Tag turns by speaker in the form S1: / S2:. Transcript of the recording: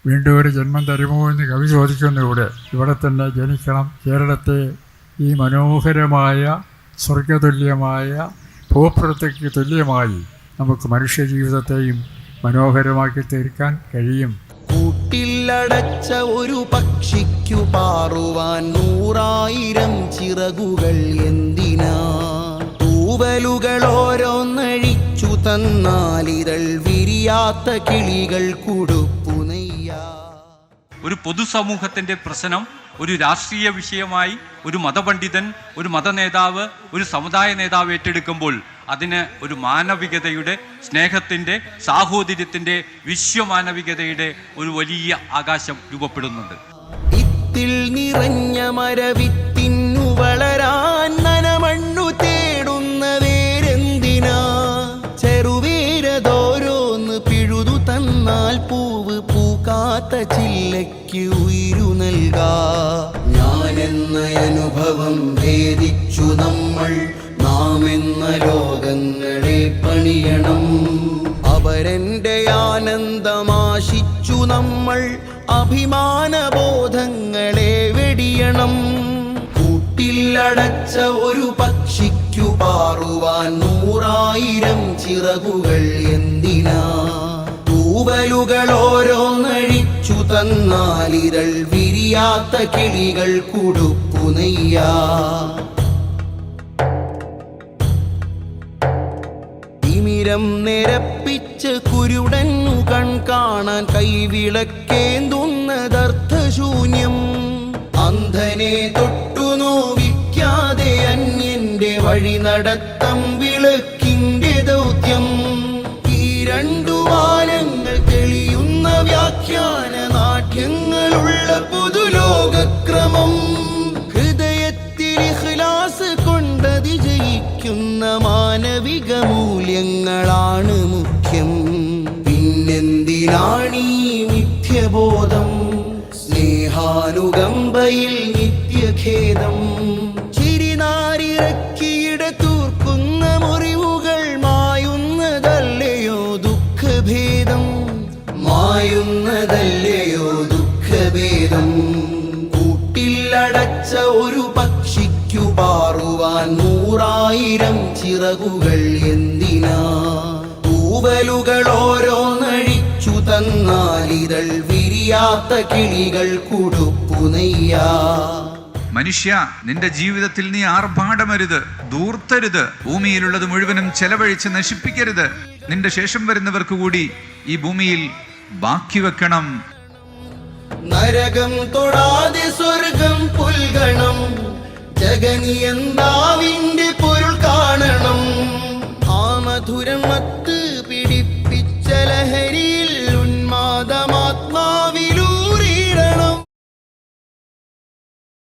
S1: വീണ്ടും ഒരു ജന്മം തരുമോ എന്ന് കവി ചോദിക്കുന്നുകൂടെ. ഇവിടെ തന്നെ ജനിക്കണം. കേരളത്തെ ഈ മനോഹരമായ സ്വർഗതുല്യമായ ഭൂപ്രകൃതിക്ക് തുല്യമായി നമുക്ക് മനുഷ്യജീവിതത്തെയും മനോഹരമാക്കി തീർക്കാൻ കഴിയും.
S2: കൂട്ടിലടച്ച ഒരു പക്ഷിക്കു പാറുവാൻ 100,000 ചിറകുകൾ എന്തിനാ? തൂവലുകൾ ഓരോന്നഴിച്ചു തന്നാലിതൾ വിരിയാത്ത കിളികൾ കൊടുപ്പുനെയ്യ.
S3: ഒരു പൊതുസമൂഹത്തിൻ്റെ പ്രശ്നം ഒരു രാഷ്ട്രീയ വിഷയമായി ഒരു മതപണ്ഡിതൻ, ഒരു മതനേതാവ്, ഒരു സമുദായ നേതാവ് ഏറ്റെടുക്കുമ്പോൾ അതിന് ഒരു മാനവികതയുടെ, സ്നേഹത്തിൻ്റെ, സാഹോദര്യത്തിൻ്റെ, വിശ്വമാനവികതയുടെ ഒരു വലിയ ആകാശം രൂപപ്പെടുന്നുണ്ട്.
S2: വിത്തിൽ നിറഞ്ഞ മരവിത്തിന്നു വളരാൻ നനമണ്ണു തേടുന്ന വേരെന്തിനാ? ചെറുവേരതോരോന്ന് പിഴുതു തന്നാൽ പൂവ് പൂക്കാത്ത ചില്ലയ്ക്ക് ഉയിരു നൽകാ. ഞാനെന്ന അനുഭവം ഭേദിച്ചു നമ്മൾ, നാം എന്ന ലോകങ്ങളെ പണിയണം. അവരെന്റെ ആനന്ദമാശിച്ചു നമ്മൾ, അഭിമാനബോധങ്ങളെ വെടിയണം. കൂട്ടിലടച്ച ഒരു പക്ഷിക്കു പാറുവാൻ 100,000 ചിറകുകൾ എന്തിനാ? തൂവലുകൾ ഓരോന്നഴിച്ചു തന്നാലിതൾ വിരിയാത്ത കിളികൾ കൊടുപ്പുനെയ്യ. തിമിരം നിരപ്പിച്ച് കുരുടന്നു കാണാൻ കൈവിളക്കേന്തുന്നതർത്ഥശൂന്യം. അന്ധനെ തൊട്ടു നോവിക്കാതെ അന്യന്റെ വഴി നടത്തം വിളക്കിന്റെ ദൗത്യം. ഈ 2 വാനങ്ങൾ തെളിയുന്ന വ്യാഖ്യാന നാട്യങ്ങളുള്ള പുതുലോകക്രമം. ഹൃദയത്തിൽ ഇഖ്ലാസ് കൊണ്ടതി ജയിക്കുന്ന മാനവിക മൂല്യങ്ങളാണ് മുഖ്യം. പിന്നെന്തിനാണീ മിഥ്യബോധം? സ്നേഹാനുകമ്പയിൽ നിത്യഖേദം. ചിരിനാരിറക്കിയിട തൂർക്കുന്ന മുറിവുകൾ മായുന്നതല്ലയോ ദുഃഖഭേദം? മായുന്നതല്ലയോ ദുഃഖഭേദം? കൂട്ടിലടച്ച ഒരു പക്ഷിക്കു പാറുവാൻ 100,000 ചിറകുകൾ എന്തിനാ? തൂവലുകൾ ഓരോന്നഴിച്ചു തന്നാലിതൾ വിരിയാത്ത കിളികൾ കൊടുപ്പുനെയ്യ.
S4: മനുഷ്യ, നിന്റെ ജീവിതത്തിൽ നീ ആർഭാടമരുത്, ധൂർത്തരുത്. ഭൂമിയിലുള്ളത് മുഴുവനും ചെലവഴിച്ച് നശിപ്പിക്കരുത്. നിന്റെ ശേഷം വരുന്നവർക്ക് കൂടി ഈ ഭൂമിയിൽ ബാക്കി വെക്കണം.
S2: നരകം തൊടാതെ സ്വർഗം പുൽകണം. ജഗനിയന്താവിന്റെ